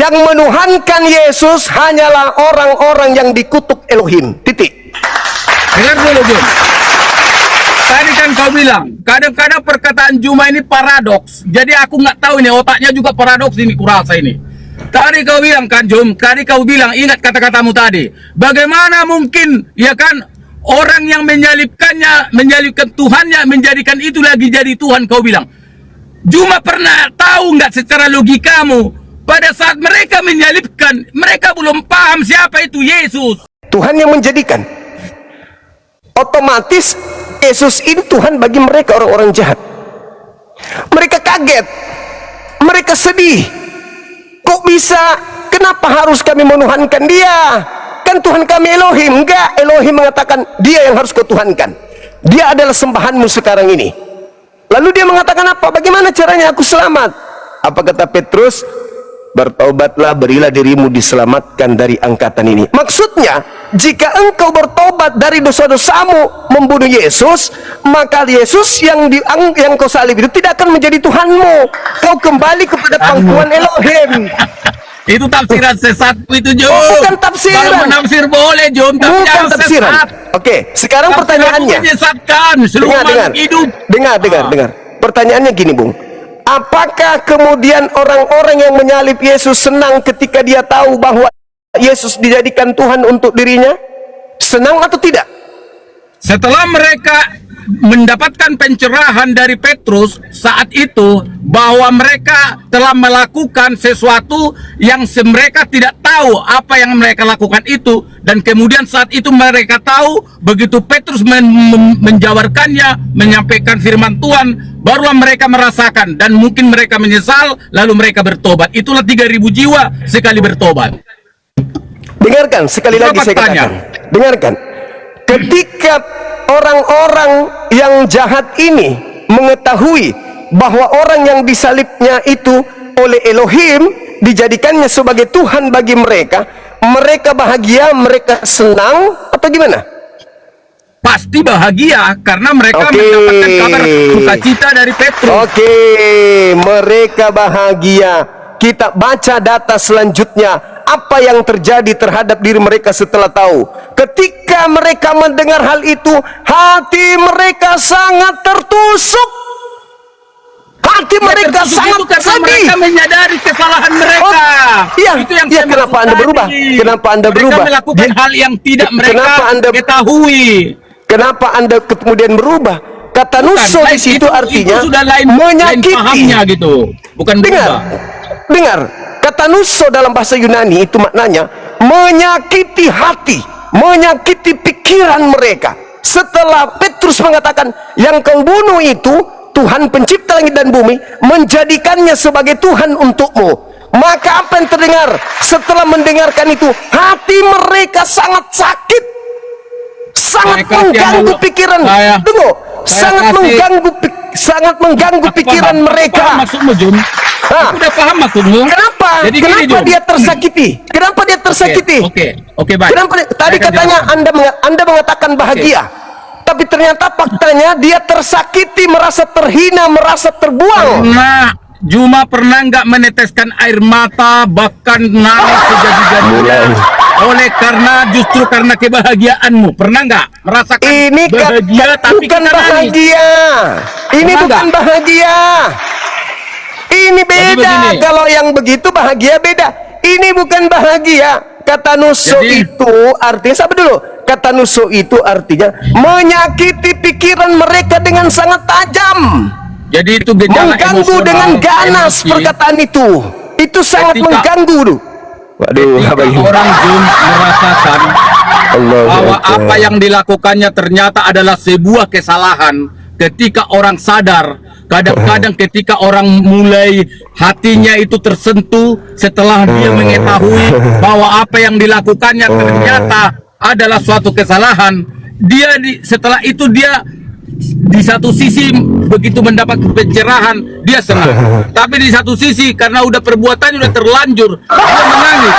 Yang menuhankan Yesus hanyalah orang-orang yang dikutuk Elohim. Titik. Dengar dulu, Jum. Tadi kan kau bilang, kadang-kadang perkataan Juma ini paradoks. Jadi aku nggak tahu ini, otaknya juga paradoks ini, kurasa ini. Tadi kau bilang kan, Jum, tadi kau bilang, ingat kata-katamu tadi. Bagaimana mungkin, ya kan, orang yang menyalibkannya, menyalibkan Tuhannya, menjadikan itu lagi jadi Tuhan, kau bilang. Juma pernah tahu nggak secara logikamu, pada saat mereka menyalibkan, mereka belum paham siapa itu Yesus. Tuhan yang menjadikan. Otomatis Yesus ini Tuhan bagi mereka orang-orang jahat. Mereka kaget, mereka sedih. Kok bisa? Kenapa harus kami menuhankan dia? Kan Tuhan kami Elohim. Enggak, Elohim mengatakan dia yang harus kau tuhankan. Dia adalah sembahanmu sekarang ini. Lalu dia mengatakan apa? Bagaimana caranya aku selamat? Apa kata Petrus? Bertobatlah, berilah dirimu diselamatkan dari angkatan ini. Maksudnya, jika engkau bertobat dari dosa-dosamu membunuh Yesus, maka Yesus yang kau salib itu tidak akan menjadi Tuhanmu. Kau kembali kepada pangkuan Elohim. Itu tafsiran sesat itu, Jom. Oh, bukan tafsiran. Kalau menafsir boleh, Jom, tapi Bukan jangan tafsiran. sesat. Oke, sekarang pertanyaannya. Menyesatkan seluruh makhluk hidup. Dengar. Pertanyaannya gini, Bung. Apakah kemudian orang-orang yang menyalib Yesus senang ketika dia tahu bahwa Yesus dijadikan Tuhan untuk dirinya? Senang atau tidak? Setelah mereka mendapatkan pencerahan dari Petrus saat itu bahwa mereka telah melakukan sesuatu yang mereka tidak tahu apa yang mereka lakukan itu, dan kemudian saat itu mereka tahu, begitu Petrus menjabarkannya, menyampaikan firman Tuhan, barulah mereka merasakan dan mungkin mereka menyesal, lalu mereka bertobat. Itulah 3.000 jiwa sekali bertobat. Dengarkan sekali lagi saya katakan. Dengarkan. Ketika orang-orang yang jahat ini mengetahui bahwa orang yang disalibnya itu oleh Elohim dijadikannya sebagai Tuhan bagi mereka, mereka bahagia, mereka senang atau gimana? Pasti bahagia karena mereka mendapatkan kabar sukacita dari Petrus. Oke, mereka bahagia. Kita baca data selanjutnya. Apa yang terjadi terhadap diri mereka setelah tahu? Ketika mereka mendengar hal itu, hati mereka sangat tertusuk. Hati mereka sangat sedih. Mereka menyadari kesalahan mereka. Itu yang saya kenapa Anda berubah? Kenapa Anda berubah? Mereka melakukan hal yang tidak mereka ketahui. Kenapa Anda kemudian berubah? Kata nuso di situ artinya itu sudah lain menyakiti. Pahamnya gitu. Bukan berubah. Dengar. Kata nuso dalam bahasa Yunani itu maknanya menyakiti hati, menyakiti pikiran mereka. Setelah Petrus mengatakan yang kau bunuh itu Tuhan pencipta langit dan bumi, menjadikannya sebagai Tuhan untukmu, maka apa yang terdengar? Setelah mendengarkan itu, hati mereka sangat sakit, sangat mengganggu pikiran. Tunggu, sangat mengganggu pikiran mereka. Maksudmu, Jun? Aku udah paham maksudmu. Kenapa? Jadi kenapa dia tersakiti? Kenapa dia tersakiti? Oke, baik. Kenapa? Tadi katanya Anda mengatakan bahagia, tapi ternyata faktanya dia tersakiti, merasa terhina, merasa terbuang. Nah, Juma pernah nggak meneteskan air mata, bahkan nangis sejadi-jadinya justru karena kebahagiaanmu? Pernah nggak merasakan ini bahagia tapi bukan bahagia? Ini bukan bahagia. Ini beda. Kalau yang begitu bahagia beda. Ini bukan bahagia. Kata nuso itu artinya, sabar dulu. Kata nuso itu artinya menyakiti pikiran mereka dengan sangat tajam. Jadi itu gejala mengganggu dengan ganas emosi. Perkataan itu sangat mengganggu tuh. Waduh, orang Jun merasakan bahwa apa yang dilakukannya ternyata adalah sebuah kesalahan. Ketika orang sadar, kadang-kadang ketika orang mulai hatinya itu tersentuh setelah dia mengetahui bahwa apa yang dilakukannya ternyata adalah suatu kesalahan, setelah itu dia di satu sisi begitu mendapat pencerahan dia senang, tapi di satu sisi karena udah perbuatannya udah terlanjur dia menangis.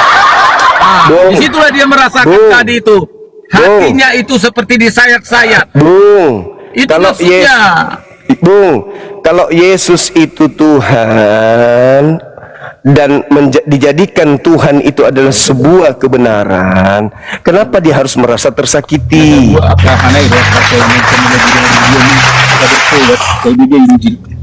Disitulah dia merasakan tadi itu hatinya itu seperti disayat-sayat. Itu maksudnya. Kalau Yesus itu Tuhan dan dijadikan Tuhan itu adalah sebuah kebenaran, kenapa dia harus merasa tersakiti?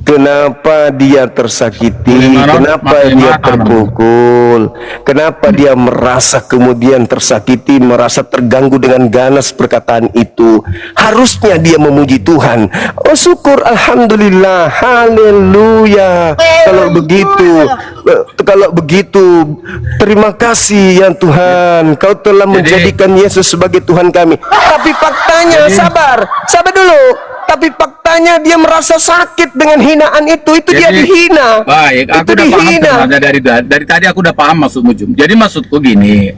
Kenapa dia tersakiti? Kenapa dia terpukul? Kenapa dia merasa kemudian tersakiti, merasa terganggu dengan ganas perkataan itu? Harusnya dia memuji Tuhan. Oh syukur, alhamdulillah, haleluya. Kalau begitu, terima kasih ya Tuhan, Kau telah menjadikan Yesus sebagai Tuhan kami. Tapi faktanya, sabar dulu. Tapi faktanya dia merasa sakit dengan hinaan itu dia dihina. Baik, aku udah paham dari tadi aku udah paham maksudmu, Jum. Jadi maksudku gini,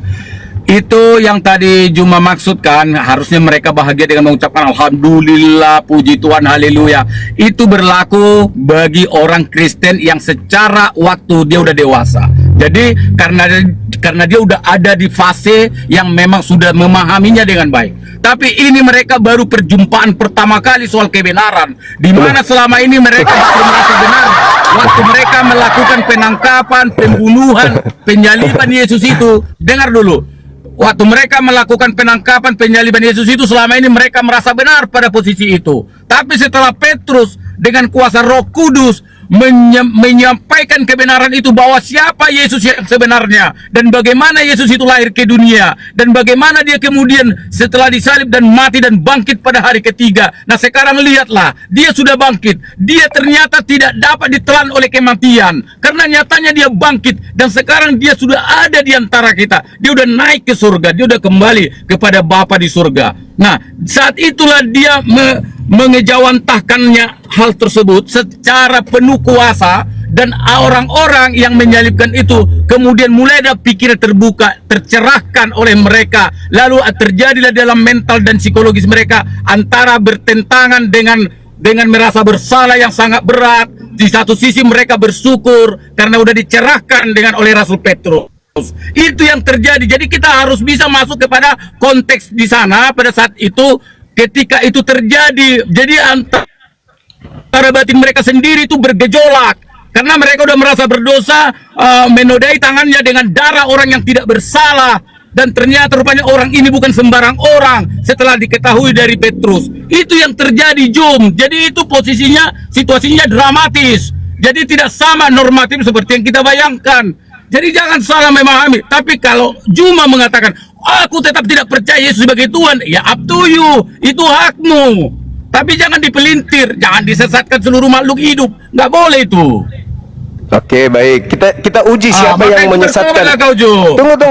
itu yang tadi Juma maksudkan, harusnya mereka bahagia dengan mengucapkan alhamdulillah, puji Tuhan, haleluya. Itu berlaku bagi orang Kristen yang secara waktu dia udah dewasa. Jadi karena dia udah ada di fase yang memang sudah memahaminya dengan baik. Tapi ini mereka baru perjumpaan pertama kali soal kebenaran, di mana selama ini mereka baru merasa benar waktu mereka melakukan penangkapan, pembunuhan, penyaliban Yesus itu. Dengar dulu, waktu mereka melakukan penangkapan, penyaliban Yesus itu, selama ini mereka merasa benar pada posisi itu. Tapi setelah Petrus dengan kuasa Roh Kudus menyampaikan kebenaran itu, bahwa siapa Yesus yang sebenarnya dan bagaimana Yesus itu lahir ke dunia dan bagaimana dia kemudian setelah disalib dan mati dan bangkit pada hari ketiga. Nah sekarang lihatlah, dia sudah bangkit. Dia ternyata tidak dapat ditelan oleh kematian karena nyatanya dia bangkit dan sekarang dia sudah ada di antara kita. Dia udah naik ke surga, dia udah kembali kepada Bapa di surga. Nah saat itulah dia mengejawantahkannya hal tersebut secara penuh kuasa, dan orang-orang yang menyalibkan itu kemudian mulai ada pikiran terbuka, tercerahkan oleh mereka, lalu terjadilah dalam mental dan psikologis mereka antara bertentangan dengan merasa bersalah yang sangat berat. Di satu sisi mereka bersyukur karena udah dicerahkan dengan oleh Rasul Petrus. Itu yang terjadi. Jadi kita harus bisa masuk kepada konteks di sana pada saat itu. Ketika itu terjadi, jadi antara batin mereka sendiri itu bergejolak karena mereka udah merasa berdosa, menodai tangannya dengan darah orang yang tidak bersalah, dan ternyata rupanya orang ini bukan sembarang orang setelah diketahui dari Petrus. Itu yang terjadi, Jum. Jadi itu posisinya, situasinya dramatis. Jadi tidak sama normatif seperti yang kita bayangkan. Jadi jangan salah memahami. Tapi kalau Juma mengatakan, aku tetap tidak percaya Yesus sebagai Tuhan, ya up to you, itu hakmu. Tapi jangan dipelintir, jangan disesatkan seluruh makhluk hidup, nggak boleh itu. Oke, baik, kita uji siapa yang menyesatkan. Kau, Jum. Tunggu.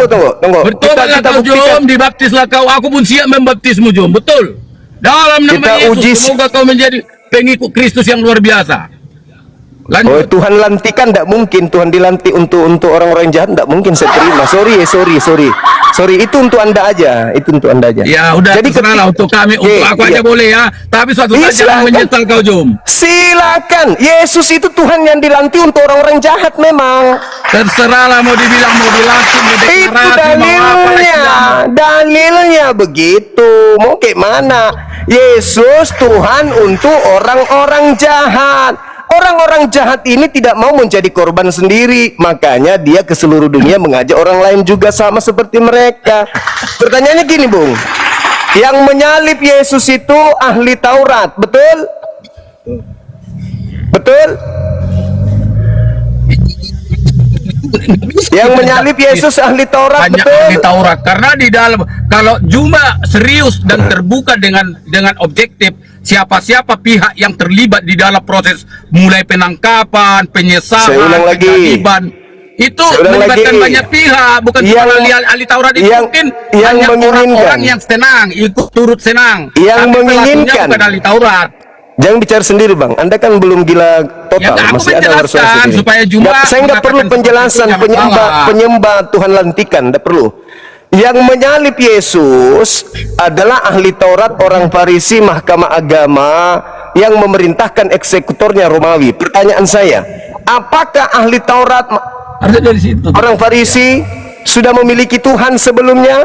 Bertobatlah kau, Jum, dibaptislah kau. Aku pun siap membaptismu, Jum. Betul. Dalam nama kita Yesus, uji. semoga kau menjadi pengikut Kristus yang luar biasa. Lanjut. Oh, Tuhan lantikan tidak mungkin. Tuhan dilantik untuk orang-orang jahat tidak mungkin saya terima. Sorry, itu untuk Anda aja. Ya udah, jadi terserahlah untuk kami, untuk aku aja boleh ya. Tapi suatu saat jangan menyesal kau, Jum. Silakan. Yesus itu Tuhan yang dilantik untuk orang-orang jahat memang. Terserahlah mau dibilang mau dilantik, mau deklarasi, itu dalilnya begitu. Mau kayak mana? Yesus Tuhan untuk orang-orang jahat. Orang-orang jahat ini tidak mau menjadi korban sendiri, makanya dia ke seluruh dunia mengajak orang lain juga sama seperti mereka. Pertanyaannya gini, Bung, yang menyalib Yesus itu ahli Taurat, betul? Betul? Yang menyalib Yesus ahli Taurat, hanya betul? ahli Taurat, karena di dalam, kalau Juma serius dan terbuka dengan objektif siapa-siapa pihak yang terlibat di dalam proses mulai penangkapan, penyesalan, penyaliban, itu melibatkan banyak pihak, bukan cuma ahli Taurat itu. Mungkin banyak orang-orang yang senang, ikut turut senang, yang tapi menginginkan bukan ahli Taurat. Jangan bicara sendiri, Bang. Anda kan belum gila total. Ya, masih ada menjelaskan supaya Juma. Saya nggak perlu penjelasan penyembah Tuhan lantikan, nggak perlu. Yang menyalib Yesus adalah ahli Taurat, orang Farisi, mahkamah agama yang memerintahkan eksekutornya Romawi. Pertanyaan saya, apakah ahli Taurat, dari situ, orang Farisi sudah memiliki Tuhan sebelumnya?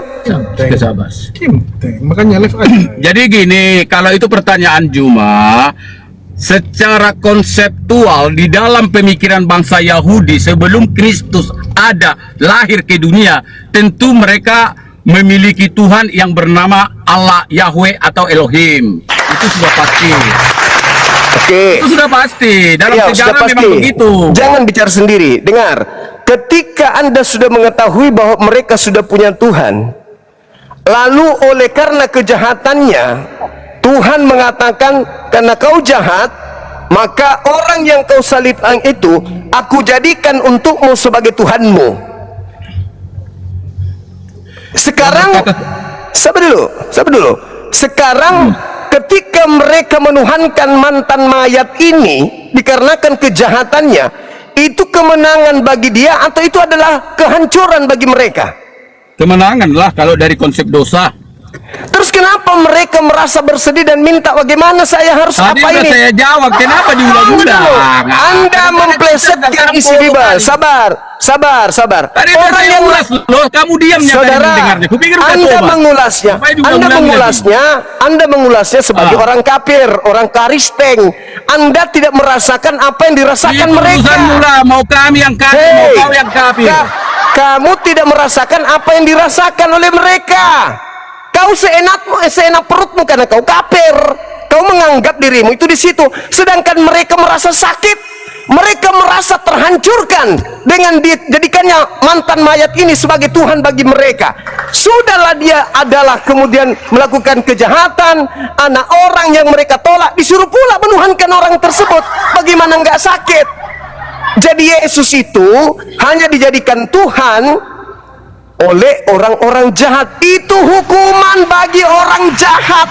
Makanya live aja. Jadi gini, kalau itu pertanyaan Juma, secara konseptual di dalam pemikiran bangsa Yahudi sebelum Kristus ada lahir ke dunia, tentu mereka memiliki Tuhan yang bernama Allah, Yahweh atau Elohim. Itu sudah pasti. Oke. Itu sudah pasti. Dalam Ya, sejarah sudah memang begitu. Jangan bicara sendiri. Dengar, ketika Anda sudah mengetahui bahwa mereka sudah punya Tuhan, lalu oleh karena kejahatannya, Tuhan mengatakan, karena kau jahat, maka orang yang kau salibkan itu, aku jadikan untukmu sebagai Tuhanmu. Sekarang, sabar dulu. Sekarang, ketika mereka menuhankan mantan mayat ini, dikarenakan kejahatannya, itu kemenangan bagi dia, atau itu adalah kehancuran bagi mereka? Kemenangan lah kalau dari konsep dosa. Terus kenapa mereka merasa bersedih dan minta bagaimana saya harus Tadi apa udah ini? saya jawab, kenapa diulang-ulang? Anda memplesetkan isi bebas. Sabar. Tadi orang yang ulas loh, kamu diamnya tadi Saudara, mendengarnya. Kupikir udah Anda tobat. mengulasnya. Supaya diulang-ulang Anda mengulasnya sebagai Ah. orang kafir, orang Kristen. Anda tidak merasakan apa yang dirasakan Itu mereka. urusanmu lah, mau kami yang kafir, mau Hei, kau yang kafir. kamu tidak merasakan apa yang dirasakan oleh mereka. Kau seenak perutmu karena kau kafir. Kau menganggap dirimu itu di situ, sedangkan mereka merasa sakit. Mereka merasa terhancurkan dengan dijadikannya mantan mayat ini sebagai Tuhan bagi mereka. Sudahlah, dia adalah kemudian melakukan kejahatan, anak orang yang mereka tolak, disuruh pula menuhankan orang tersebut. Bagaimana nggak sakit? Jadi Yesus itu hanya dijadikan Tuhan oleh orang-orang jahat. Itu hukuman bagi orang jahat.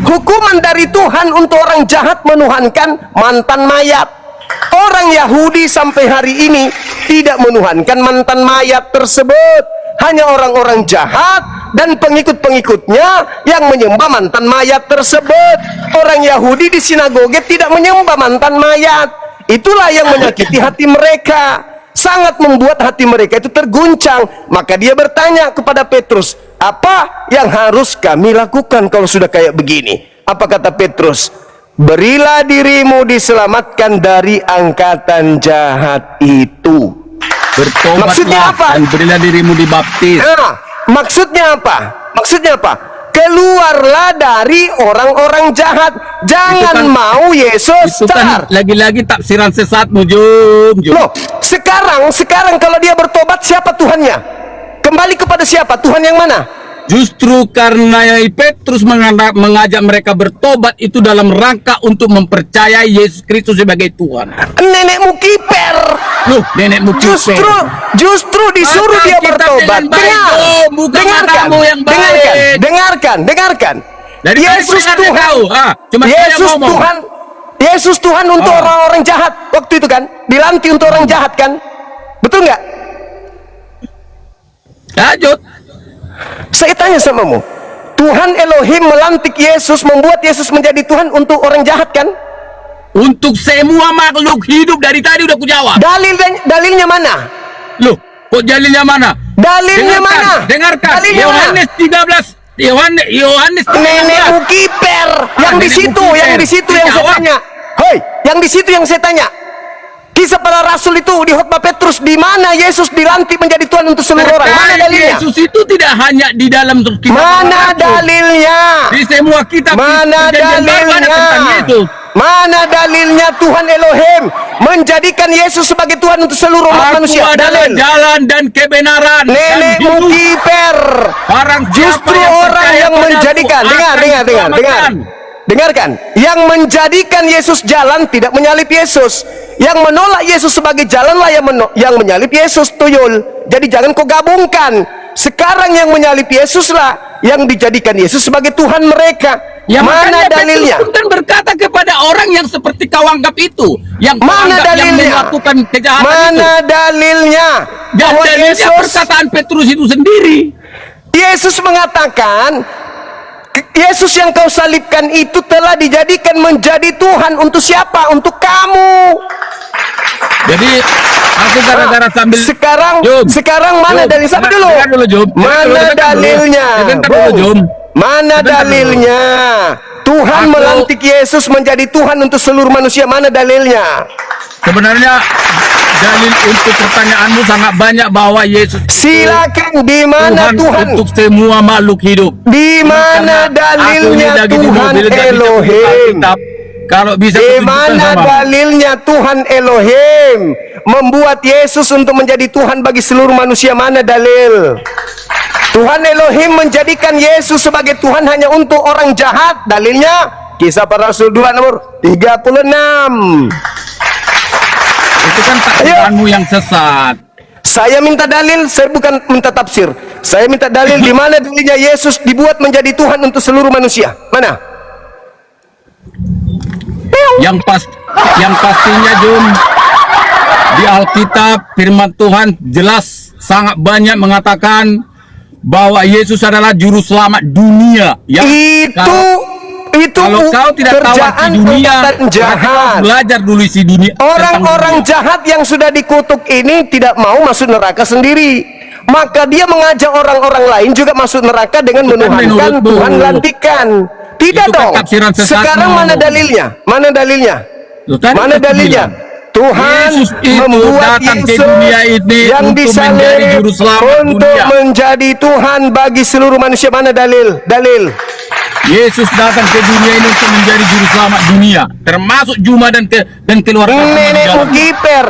Hukuman dari Tuhan untuk orang jahat menuhankan mantan mayat. Orang Yahudi sampai hari ini tidak menuhankan mantan mayat tersebut. Hanya orang-orang jahat dan pengikut-pengikutnya yang menyembah mantan mayat tersebut. Orang Yahudi di sinagoge tidak menyembah mantan mayat. Itulah yang menyakiti hati mereka, sangat membuat hati mereka itu terguncang. Maka dia bertanya kepada Petrus, apa yang harus kami lakukan kalau sudah kayak begini? Apa kata Petrus? Berilah dirimu diselamatkan dari angkatan jahat itu. Bertobatlah Maksudnya apa? dan berilah dirimu dibaptis. Nah, maksudnya apa? Keluarlah dari orang-orang jahat. Jangan Itu kan- mau Yesus. Itu kan lagi-lagi tafsiran sesatmu, Jum. Loh, sekarang kalau dia bertobat, siapa Tuhannya? Kembali kepada siapa? Tuhan yang mana? Justru karena Petrus mengajak mereka bertobat itu dalam rangka untuk mempercayai Yesus Kristus sebagai Tuhan. Nenekmu kiper. Loh, nenekmu kiper. Justru disuruh Mata dia kita bertobat. dengan baik, Om, bukan matamu yang baik. Dengarkan. Dari Yesus tadi Tuhan. tahu, cuma saya Yesus ngomong. Tuhan. Yesus Tuhan untuk orang-orang jahat waktu itu kan, dilantik untuk orang jahat kan, betul nggak? Lanjut. Saya tanya samamu, Tuhan Elohim melantik Yesus, membuat Yesus menjadi Tuhan untuk orang jahat kan? Untuk semua makhluk hidup dari tadi udah kujawab. Dalilnya mana? Loh, kok dalilnya mana? Dalilnya mana? Dengarkan. Dalilnya Yohanes 13. Yohanes 13. Nenekmu kiper. Yang di nenekmu situ, kiper. yang di situ yang saya Dijawab. tanya. Hoi, yang di situ yang saya tanya. Kisah para rasul itu di khotbah Petrus, di mana Yesus dilantik menjadi Tuhan untuk seluruh orang? Mana Terkait dalilnya? Yesus itu tidak hanya di dalam kitab Mana Rasul. dalilnya? Di semua kitab Mana Perjanjian Baru ada dalilnya? tentang Yesus. Mana dalilnya Tuhan Elohim menjadikan Yesus sebagai Tuhan untuk seluruh umat Aku manusia? adalah Dalil. jalan dan kebenaran dan Nenekmu hidup. kiper. Barang siapa Justru yang orang percaya yang padaku menjadikan, akan diselamatkan. dengarkan, yang menjadikan Yesus jalan tidak menyalip Yesus. Yang menolak Yesus sebagai jalanlah yang menyalip Yesus, tuyul. Jadi jangan kau gabungkan. Sekarang yang menyalip Yesuslah yang dijadikan Yesus sebagai Tuhan mereka. Ya, Mana makanya dalilnya? Petrus pun kan berkata kepada orang yang seperti kau anggap itu, yang kau Mana anggap yang dalilnya? melakukan kejahatan Mana itu. dalilnya? Dan Bahwa dalilnya perkataan Petrus itu sendiri. Yesus mengatakan, Yesus yang kau salibkan itu telah dijadikan menjadi Tuhan untuk siapa? Untuk kamu. Jadi aku gara-gara sambil Sekarang mana Jom. dalil? Sabar dulu. Dengar dulu, Jom. Mana Dengar dulu. dalilnya? Dengar dulu, Bung. Jom. Mana Dengar dulu. dalilnya? Tuhan melantik Yesus menjadi Tuhan untuk seluruh manusia. Mana dalilnya? Sebenarnya dalil untuk pertanyaanmu sangat banyak bahwa Yesus Silakan, di mana Tuhan? untuk semua makhluk hidup. Di mana dalilnya Tuhan Elohim? Kalau bisa Di mana dalilnya Tuhan Elohim membuat Yesus untuk menjadi Tuhan bagi seluruh manusia? Mana dalil? Tuhan Elohim menjadikan Yesus sebagai Tuhan hanya untuk orang jahat. Dalilnya Kisah Para Rasul 2 nomor 36. Itu kan tafsiranmu yang sesat. Saya minta dalil, saya bukan minta tafsir. Saya minta dalil di mana dalilnya Yesus dibuat menjadi Tuhan untuk seluruh manusia. Mana? Yang pastinya Jum, di Alkitab firman Tuhan jelas sangat banyak mengatakan bahwa Yesus adalah juru selamat dunia. Ya, kalau kau tidak tahu arti dunia, jahat. Belajar dulu isi dunia. Orang-orang jahat yang sudah dikutuk ini tidak mau masuk neraka sendiri. Maka dia mengajak orang-orang lain juga masuk neraka dengan menuhankan Tuhan lantikan. Tidak dong. Sekarang mana dalilnya? Mana dalilnya? Mana dalilnya? Tuhan membuat Yesus yang disalib untuk menjadi Tuhan bagi seluruh manusia. Mana dalil? Dalil. Yesus datang ke dunia ini untuk menjadi juru selamat dunia, termasuk Juma dan keluarga. Nenekmu kiper.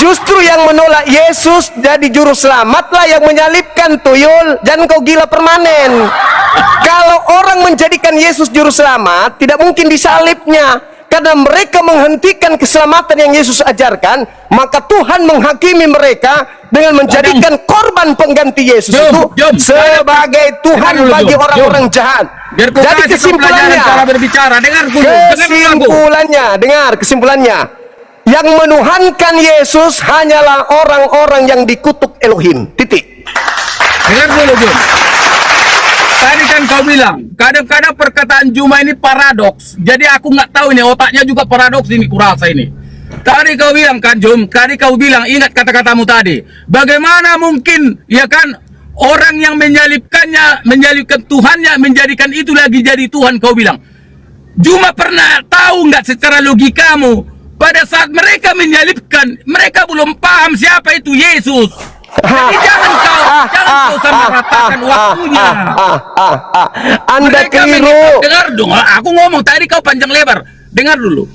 Justru yang menolak Yesus jadi juru selamatlah yang menyalibkan tuyul. Dan kau gila permanen. Kalau orang menjadikan Yesus juru selamat, tidak mungkin disalibnya. Karena mereka menghentikan keselamatan yang Yesus ajarkan, maka Tuhan menghakimi mereka dengan menjadikan korban pengganti Yesus itu sebagai Tuhan bagi orang-orang jahat. Jadi kesimpulannya, kesimpulannya, yang menuhankan Yesus hanyalah orang-orang yang dikutuk Elohim. Titik. Dengar dulu, Jum. Tadi kan kau bilang, kadang-kadang perkataan Juma ini paradoks. Jadi aku nggak tahu ini, otaknya juga paradoks ini, kurasa ini. Tadi kau bilang kan, Jum, tadi kau bilang, ingat kata-katamu tadi. Bagaimana mungkin, ya kan, orang yang menyalibkan Tuhannya, menjadikan itu lagi jadi Tuhan, kau bilang. Juma pernah tahu nggak secara logikamu, pada saat mereka menyalibkan, mereka belum paham siapa itu Yesus. Jadi jangan kau sama ratakan waktunya. Anda keliru. Dengar dong, aku ngomong tadi kau panjang lebar. Dengar dulu.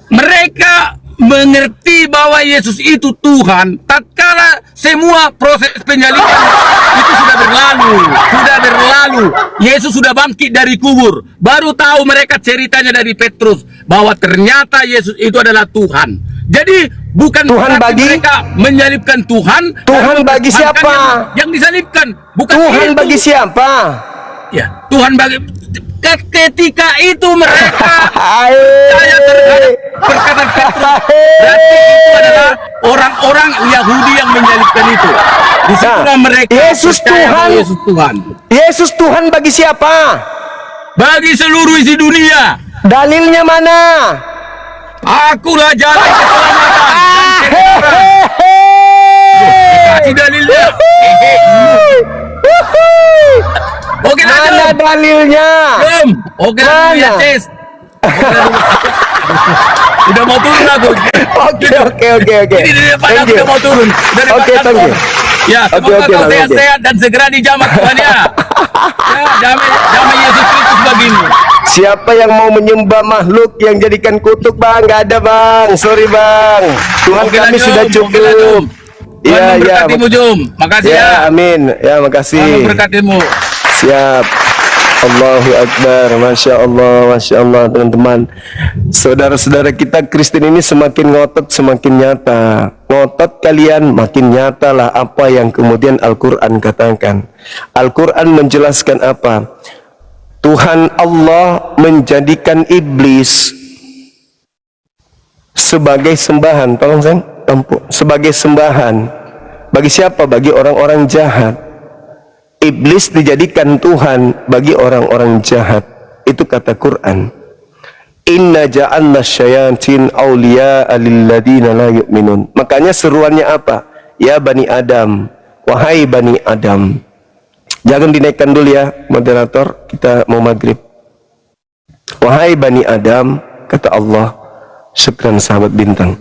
Mereka mengerti bahwa Yesus itu Tuhan tatkala semua proses penyaliban itu sudah berlalu. Yesus sudah bangkit dari kubur. Baru tahu mereka ceritanya dari Petrus bahwa ternyata Yesus itu adalah Tuhan. Jadi bukan Tuhan bagi mereka menyalibkan Tuhan. Tuhan bagi siapa? Yang disalibkan bukan Tuhan itu. Bagi siapa? Ya, Tuhan bagi ketika itu mereka percaya terhadap perkataan Petrus. Berarti itu adalah orang-orang Yahudi yang menyalibkan itu. Di situlah mereka Yesus Tuhan. Yesus Tuhan. Yesus Tuhan bagi siapa? Bagi seluruh isi dunia. Dalilnya mana? Akulah jalan keselamatan. Kasih dalilnya. Oke, mana dalilnya? Oke, dalilnya, Cis. Udah mau turun aku. Oke. Ini di depan aku udah mau turun. Oke, thank you. Ya, semoga kau sehat-sehat dan segera dijamah Tuhan ya. Damai Yesus Kristus bagimu. Siapa yang mau menyembah makhluk yang jadikan kutuk, Bang? Gak ada, Bang. Sorry, Bang. Tuhan kami sudah cukup. Tuhan memberkatimu, Jum. Makasih ya. Amin. Ya, makasih. Tuhan memberkatimu. Siap. Allahu Akbar. Masya Allah, teman-teman. Saudara-saudara kita Kristen ini semakin ngotot, semakin nyata. Ngotot kalian, makin nyatalah apa yang kemudian Al-Quran katakan. Al-Quran menjelaskan apa? Tuhan Allah menjadikan iblis sebagai sembahan. Tolong sayang, sebagai sembahan. Bagi siapa? Bagi orang-orang jahat. Iblis dijadikan Tuhan bagi orang-orang jahat. Itu kata Quran. Inna ja'alna syayatin awliya'a lilladina la yu'minun. Makanya seruannya apa? Ya Bani Adam, wahai Bani Adam. Jangan dinaikkan dulu ya moderator, kita mau maghrib. Wahai Bani Adam, kata Allah, syukran sahabat bintang,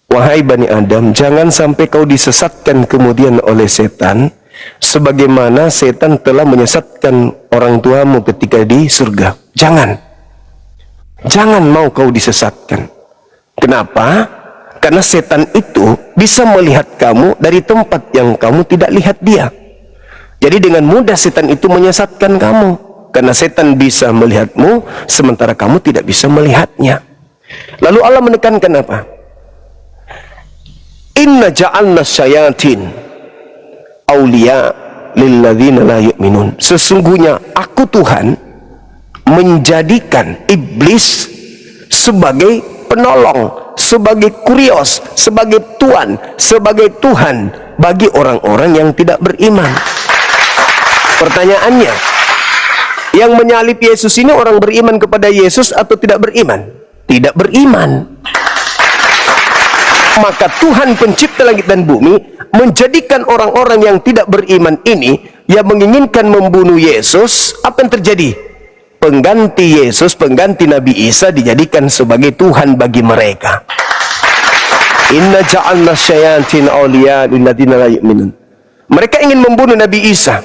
wahai Bani Adam, jangan sampai kau disesatkan kemudian oleh setan, sebagaimana setan telah menyesatkan orang tuamu ketika di surga. Jangan mau kau disesatkan. Kenapa? Karena setan itu bisa melihat kamu dari tempat yang kamu tidak lihat dia. Jadi dengan mudah setan itu menyesatkan kamu, karena setan bisa melihatmu sementara kamu tidak bisa melihatnya. Lalu Allah menekankan apa? Inna ja'alna syayatin awliya lilladzina la yu'minun. Sesungguhnya aku Tuhan menjadikan iblis sebagai penolong, sebagai kurios, sebagai tuan, sebagai Tuhan bagi orang-orang yang tidak beriman. Pertanyaannya, yang menyalib Yesus ini orang beriman kepada Yesus atau tidak beriman? Tidak beriman. Maka Tuhan pencipta langit dan bumi menjadikan orang-orang yang tidak beriman ini, yang menginginkan membunuh Yesus, apa yang terjadi? Pengganti Yesus, pengganti Nabi Isa dijadikan sebagai Tuhan bagi mereka. Inna ja'alna syayatin awliya lilladzina la yu'minun. Mereka ingin membunuh Nabi Isa.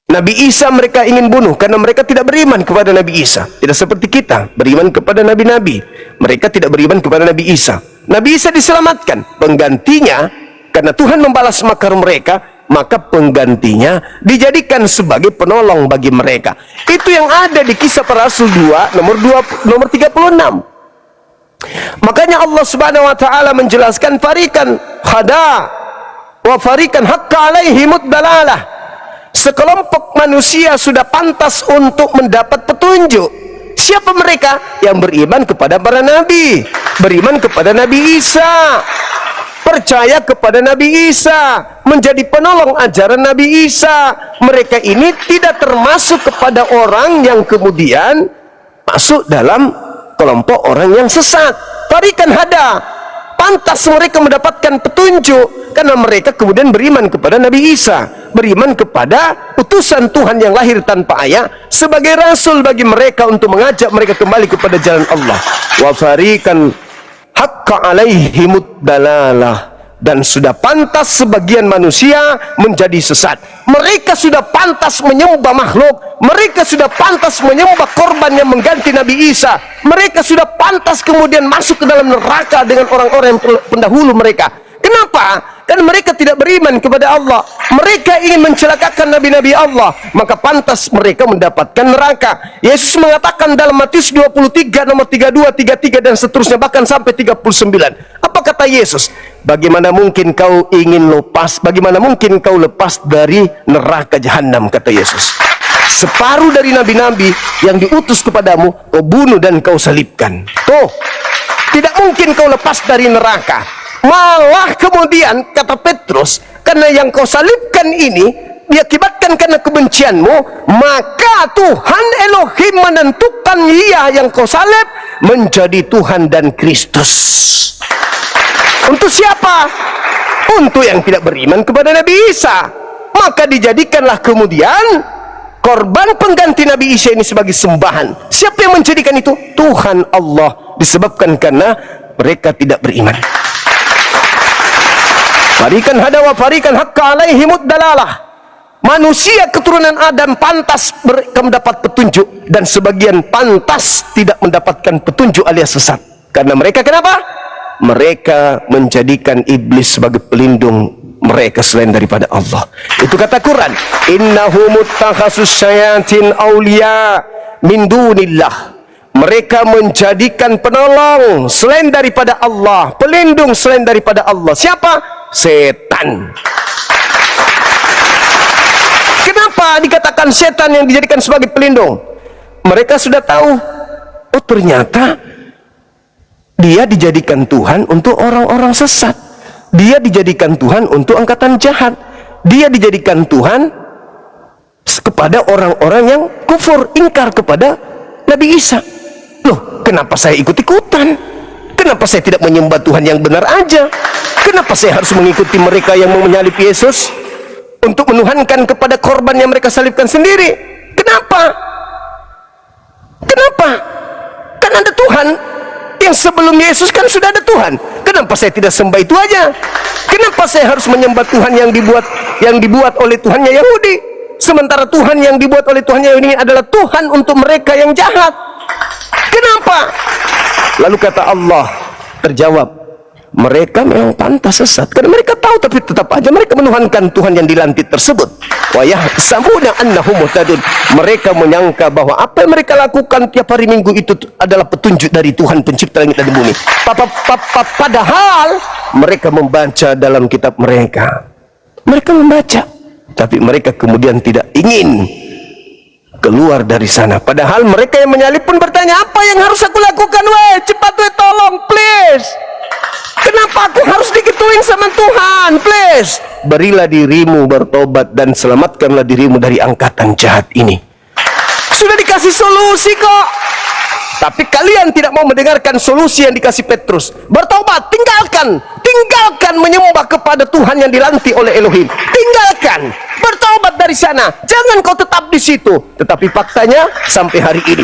Nabi Isa mereka ingin bunuh karena mereka tidak beriman kepada Nabi Isa. Tidak seperti kita, beriman kepada nabi-nabi. Mereka tidak beriman kepada Nabi Isa. Nabi Isa diselamatkan, penggantinya karena Tuhan membalas makar mereka, maka penggantinya dijadikan sebagai penolong bagi mereka. Itu yang ada di Kisah Para Rasul 2 nomor 36. Makanya Allah Subhanahu wa taala menjelaskan farikan hada wa farikan haqqa alaihimud dalalah. Sekelompok manusia sudah pantas untuk mendapat petunjuk. Siapa mereka? Yang beriman kepada para nabi, beriman kepada Nabi Isa, percaya kepada Nabi Isa, menjadi penolong ajaran Nabi Isa. Mereka ini tidak termasuk kepada orang yang kemudian masuk dalam kelompok orang yang sesat. Farikan hada, pantas mereka mendapatkan petunjuk karena mereka kemudian beriman kepada Nabi Isa, beriman kepada utusan Tuhan yang lahir tanpa ayah sebagai rasul bagi mereka untuk mengajak mereka kembali kepada jalan Allah. Wa farikan haqqa alaihimud dalalah, dan sudah pantas sebagian manusia menjadi sesat. Mereka sudah pantas menyembah makhluk, mereka sudah pantas menyembah korban yang mengganti Nabi Isa, mereka sudah pantas kemudian masuk ke dalam neraka dengan orang-orang yang pendahulu mereka. Kenapa? Karena mereka tidak beriman kepada Allah, mereka ingin mencelakakan nabi-nabi Allah, maka pantas mereka mendapatkan neraka. Yesus mengatakan dalam Matius 23 nomor 32, 33 dan seterusnya, bahkan sampai 39. Apa kata Yesus? Bagaimana mungkin kau ingin lepas, bagaimana mungkin kau lepas dari neraka jahanam, kata Yesus. Separuh dari nabi-nabi yang diutus kepadamu kau bunuh dan kau salibkan. Tuh, tidak mungkin kau lepas dari neraka. Malah kemudian kata Petrus, karena yang kau salibkan ini diakibatkan karena kebencianmu, maka Tuhan Elohim menentukan ia yang kau salib menjadi Tuhan dan Kristus. Untuk siapa? Untuk yang tidak beriman kepada Nabi Isa. Maka dijadikanlah kemudian korban pengganti Nabi Isa ini sebagai sembahan. Siapa yang menjadikan itu? Tuhan Allah. Disebabkan karena mereka tidak beriman. Farikan hada wa farikan haqqa alaihimud dalalah. Manusia keturunan Adam pantas mendapat petunjuk, dan sebagian pantas tidak mendapatkan petunjuk alias sesat. Karena mereka kenapa? Mereka menjadikan iblis sebagai pelindung mereka selain daripada Allah. Itu kata Quran, innahum muttakhasus syayatin awliya min dunillah. Mereka menjadikan penolong selain daripada Allah, pelindung selain daripada Allah. Siapa? Setan. Kenapa dikatakan setan yang dijadikan sebagai pelindung? Mereka sudah tahu, oh ternyata dia dijadikan Tuhan untuk orang-orang sesat, dia dijadikan Tuhan untuk angkatan jahat, dia dijadikan Tuhan kepada orang-orang yang kufur, ingkar kepada Nabi Isa. Loh, kenapa saya ikut-ikutan? Kenapa saya tidak menyembah Tuhan yang benar aja? Kenapa saya harus mengikuti mereka yang mau menyalib Yesus untuk menuhankan kepada korban yang mereka salibkan sendiri? Kenapa? Kenapa? Kan ada Tuhan. Yang sebelum Yesus kan sudah ada Tuhan. Kenapa saya tidak sembah itu aja? Kenapa saya harus menyembah Tuhan yang dibuat oleh Tuhannya Yahudi? Sementara Tuhan yang dibuat oleh Tuhannya Yahudi adalah Tuhan untuk mereka yang jahat. Kenapa? Lalu kata Allah, terjawab, mereka memang pantas sesat karena mereka tahu, tapi tetap aja mereka menuhankan Tuhan yang dilantik tersebut. Wa yahsabuna annahum muhtadun. Mereka menyangka bahwa apa yang mereka lakukan tiap hari Minggu itu adalah petunjuk dari Tuhan pencipta langit dan bumi. Padahal mereka membaca dalam kitab mereka. Mereka membaca, tapi mereka kemudian tidak ingin keluar dari sana. Padahal mereka yang menyalib pun bertanya, apa yang harus aku lakukan? Weh, cepat weh, tolong, please. Kenapa aku harus digituin sama Tuhan? Please, berilah dirimu bertobat dan selamatkanlah dirimu dari angkatan jahat ini. Sudah dikasih solusi kok, tapi kalian tidak mau mendengarkan solusi yang dikasih Petrus. Bertobat, tinggalkan menyembah kepada Tuhan yang dilantik oleh Elohim. Tinggalkan, bertobat dari sana. Jangan kau tetap di situ. Tetapi faktanya sampai hari ini,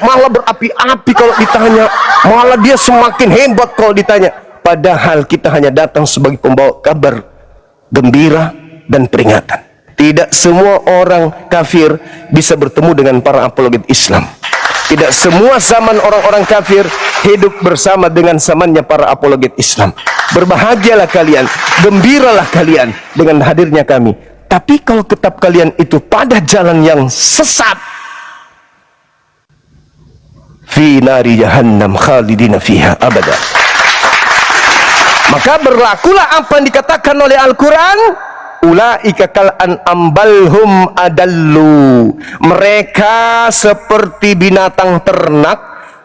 malah berapi-api kalau ditanya. Malah dia semakin hebat kalau ditanya. Padahal kita hanya datang sebagai pembawa kabar gembira dan peringatan. Tidak semua orang kafir bisa bertemu dengan para apologet Islam. Tidak semua zaman orang-orang kafir hidup bersama dengan zamannya para apologet Islam. Berbahagialah kalian, gembiralah kalian dengan hadirnya kami. Tapi kalau tetap kalian itu pada jalan yang sesat, fi nari jahannam khalidina fiha abada, maka berlakulah apa yang dikatakan oleh Al-Quran, ulaika kal an'am balhum adallu. Mereka seperti binatang ternak,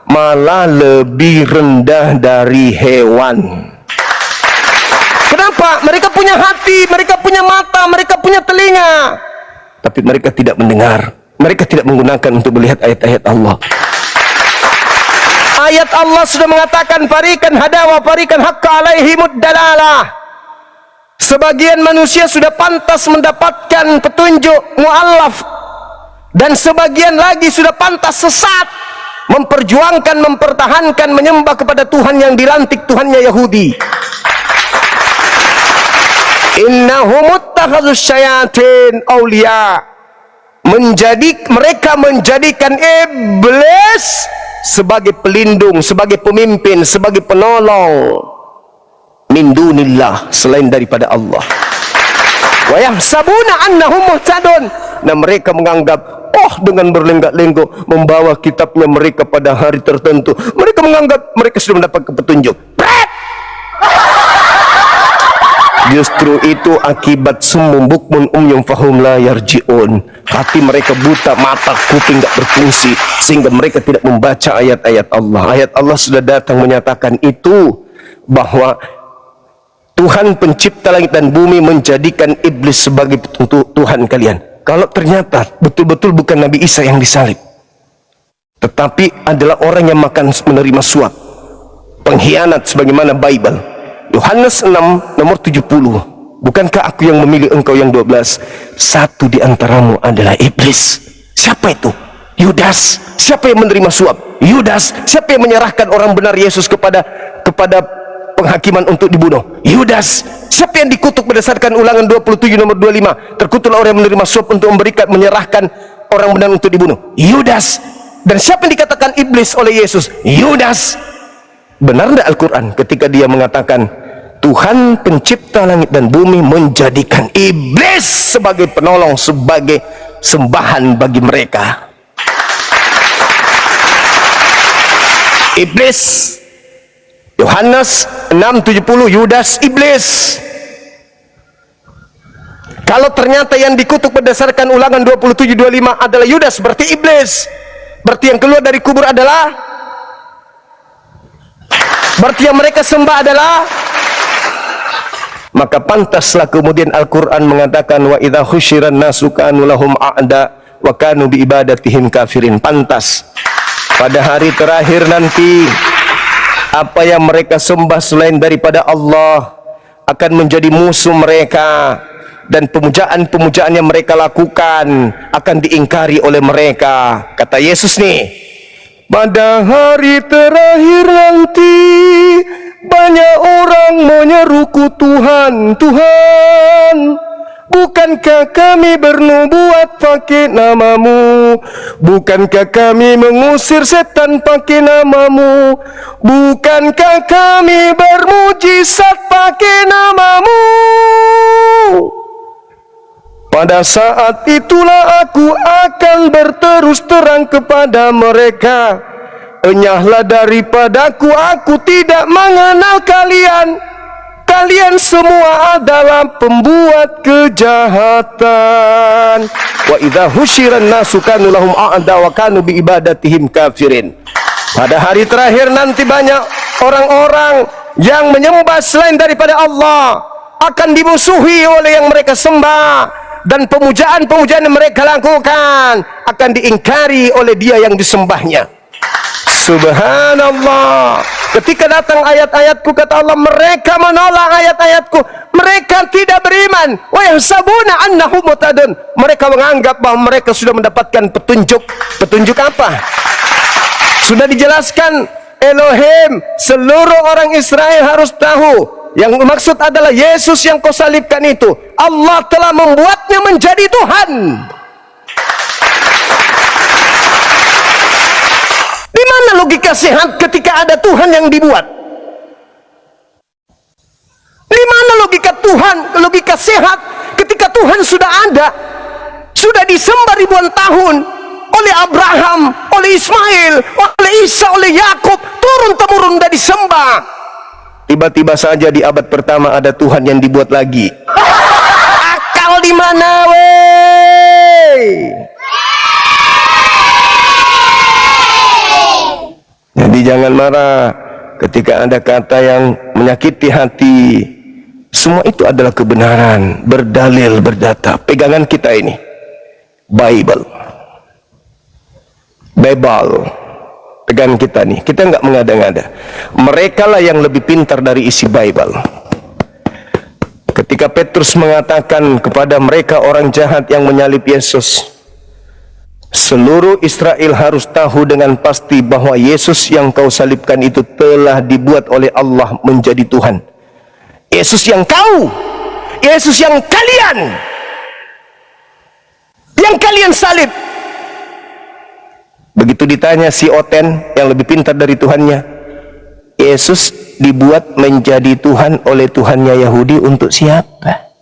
malah lebih rendah dari hewan. Kenapa? Mereka punya hati, mereka punya mata, mereka punya telinga, tapi mereka tidak mendengar. Mereka tidak menggunakan untuk melihat ayat-ayat Allah. Ayat Allah sudah mengatakan, farikan hadawa farikan haqqa alaihimud dalalah. Sebagian manusia sudah pantas mendapatkan petunjuk mu'allaf, dan sebagian lagi sudah pantas sesat, memperjuangkan, mempertahankan, menyembah kepada Tuhan yang dilantik, Tuhannya Yahudi. Innahum muttakhadzus syayatin awliya. Mereka menjadikan iblis sebagai pelindung, sebagai pemimpin, sebagai penolong min dunillah, selain daripada Allah. Wa yahsabuna annahum muhtadun. Nah, mereka menganggap, oh, dengan berlenggak-lenggok membawa kitabnya mereka pada hari tertentu, mereka menganggap mereka sudah mendapat petunjuk. Justru itu akibat summum bukmun umyum fahum la yarji'un. Hati mereka buta, mata kuping tak berfungsi, sehingga mereka tidak membaca ayat-ayat Allah. Ayat Allah sudah datang menyatakan itu, bahwa Tuhan pencipta langit dan bumi menjadikan iblis sebagai Tuhan kalian. Kalau ternyata betul-betul bukan Nabi Isa yang disalib, tetapi adalah orang yang menerima suap, pengkhianat, sebagaimana Bible Yohanes 6 nomor 70. Bukankah aku yang memilih engkau yang 12? Satu di antaramu adalah iblis. Siapa itu? Yudas. Siapa yang menerima suap? Yudas. Siapa yang menyerahkan orang benar Yesus kepada penghakiman untuk dibunuh? Yudas. Siapa yang dikutuk berdasarkan Ulangan 27 nomor 25? Terkutuklah orang yang menerima suap untuk menyerahkan orang benar untuk dibunuh. Yudas. Dan siapa yang dikatakan iblis oleh Yesus? Yudas. Benar tidak Al-Quran ketika dia mengatakan Tuhan pencipta langit dan bumi menjadikan iblis sebagai penolong, sebagai sembahan bagi mereka? Iblis. Yohanes 6:70, Yudas iblis. Kalau ternyata yang dikutuk berdasarkan Ulangan 27:25 adalah Yudas, berarti iblis. Berarti yang keluar dari kubur adalah, berarti yang mereka sembah adalah, maka pantaslah kemudian Al-Quran mengatakan wa idza khusyiran nasu kanu lahum a'da wa kanu bi ibadatihim kafirin. Pantas pada hari terakhir nanti apa yang mereka sembah selain daripada Allah akan menjadi musuh mereka, dan pemujaan-pemujaan yang mereka lakukan akan diingkari oleh mereka. Kata Yesus nih, pada hari terakhir nanti banyak orang menyeruku, Tuhan, Tuhan, bukankah kami bernubuat pakai namamu? Bukankah kami mengusir setan pakai namamu? Bukankah kami bermujizat pakai namamu? Pada saat itulah aku akan berterus terang kepada mereka, enyahlah daripadaku, aku tidak mengenal kalian. Kalian semua adalah pembuat kejahatan. Wa idza husyiran nasu kanu lahum a'da wa kanu bi ibadatihim kafirin. Pada hari terakhir nanti banyak orang-orang yang menyembah selain daripada Allah akan dimusuhi oleh yang mereka sembah, dan pemujaan-pemujaan yang mereka lakukan akan diingkari oleh dia yang disembahnya. Subhanallah. Ketika datang ayat-ayatku, kata Allah, mereka menolak ayat-ayatku. Mereka tidak beriman. Wa yahsabuna annahum muhtadun. Mereka menganggap bahwa mereka sudah mendapatkan petunjuk. Petunjuk apa? Sudah dijelaskan, Elohim, seluruh orang Israel harus tahu. Yang maksud adalah Yesus yang kau salibkan itu, Allah telah membuatnya menjadi Tuhan. Di mana logika sehat ketika ada Tuhan yang dibuat? Di mana logika Tuhan, logika sehat ketika Tuhan sudah ada, sudah disembah ribuan tahun oleh Abraham, oleh Ismail, oleh Isa, oleh Yakub, turun-temurun sudah disembah. Tiba-tiba saja di abad pertama ada Tuhan yang dibuat lagi. Akal di mana, weh? Jadi jangan marah ketika ada kata yang menyakiti hati. Semua itu adalah kebenaran, berdalil, berdata. Pegangan kita ini Bible. Pegangan kita nih, kita nggak mengada-ngada. Mereka lah yang lebih pintar dari isi Bible. Ketika Petrus mengatakan kepada mereka orang jahat yang menyalib Yesus, seluruh Israel harus tahu dengan pasti bahwa Yesus yang kau salibkan itu telah dibuat oleh Allah menjadi Tuhan. Yesus yang kau, Yesus yang kalian salib. Begitu ditanya si Oten yang lebih pintar dari Tuhannya, Yesus dibuat menjadi Tuhan oleh Tuhannya Yahudi untuk siapa?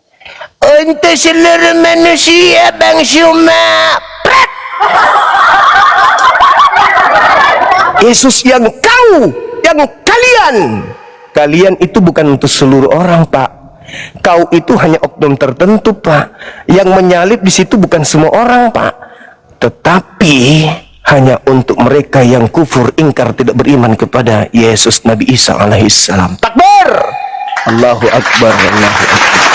Untuk seluruh manusia, Bang Syuma. Yesus yang kau, yang kalian itu bukan untuk seluruh orang, Pak. Kau itu hanya oknum tertentu, Pak. Yang menyalib di situ bukan semua orang, Pak. Tetapi hanya untuk mereka yang kufur, ingkar, tidak beriman kepada Yesus Nabi Isa alaihissalam. Takbir! Allahu Akbar, Allahu Akbar.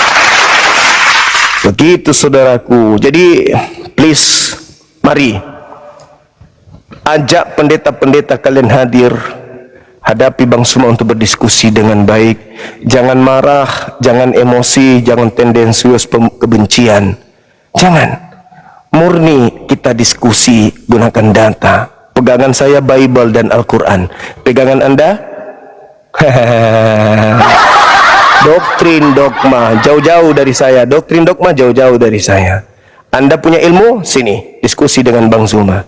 Begitu saudaraku. Jadi please, mari ajak pendeta-pendeta kalian hadir, hadapi Bang Suma untuk berdiskusi dengan baik. Jangan marah, jangan emosi, jangan tendensius kebencian. Jangan. Murni kita diskusi, gunakan data. Pegangan saya Bible dan Al-Quran. Pegangan Anda? Doktrin dogma jauh-jauh dari saya. Doktrin dogma jauh-jauh dari saya. Anda punya ilmu? Sini, diskusi dengan Bang Zuma.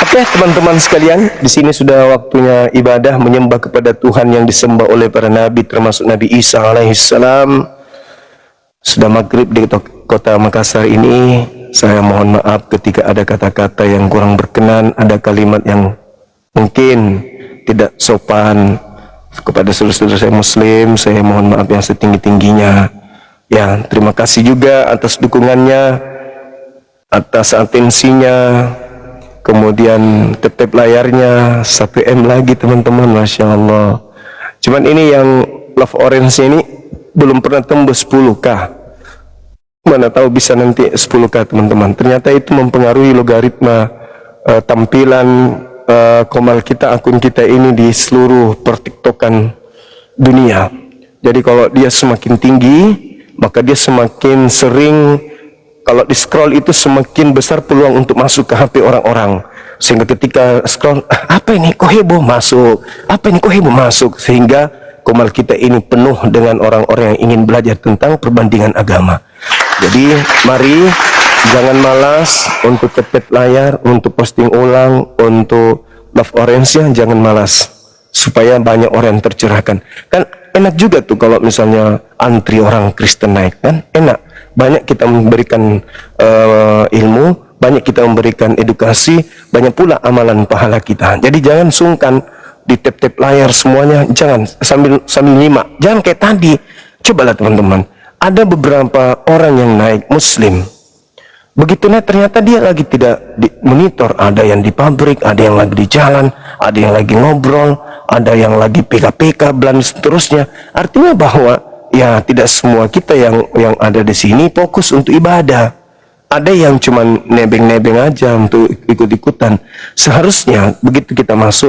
Oke, teman-teman sekalian, di sini sudah waktunya ibadah menyembah kepada Tuhan yang disembah oleh para nabi, termasuk Nabi Isa alaihissalam. Sudah maghrib di kota Makassar ini. Saya mohon maaf ketika ada kata-kata yang kurang berkenan, ada kalimat yang mungkin tidak sopan kepada saudara-saudara saya Muslim. Saya mohon maaf yang setinggi-tingginya. Ya, terima kasih juga atas dukungannya, atas atensinya. Kemudian tap-tap layarnya 1M lagi teman-teman, Masya Allah. Cuman ini yang love orange ini belum pernah tembus 10k. Mana tahu bisa nanti 10k teman-teman. Ternyata itu mempengaruhi logaritma tampilan komal kita, akun kita ini di seluruh pertiktokan dunia. Jadi kalau dia semakin tinggi, maka dia semakin sering, kalau di scroll itu semakin besar peluang untuk masuk ke HP orang-orang. Sehingga ketika scroll, apa ini kok heboh masuk, apa ini kok heboh masuk, sehingga komal kita ini penuh dengan orang-orang yang ingin belajar tentang perbandingan agama. Jadi mari jangan malas untuk tap layar, untuk posting ulang, untuk love orange-nya jangan malas, supaya banyak orang yang tercerahkan. Kan enak juga tuh kalau misalnya antri orang Kristen naik, kan enak. Banyak kita memberikan ilmu, banyak kita memberikan edukasi, banyak pula amalan pahala kita. Jadi jangan sungkan di tap layar semuanya, jangan sambil nyimak, jangan kayak tadi. Cobalah teman-teman, ada beberapa orang yang naik Muslim, begitu naik ternyata dia lagi tidak monitor, ada yang di pabrik, ada yang lagi di jalan, ada yang lagi ngobrol, ada yang lagi PK dan seterusnya. Artinya bahwa ya tidak semua kita yang ada di sini fokus untuk ibadah. Ada yang cuman nebeng-nebeng aja untuk ikut-ikutan. Seharusnya begitu kita masuk,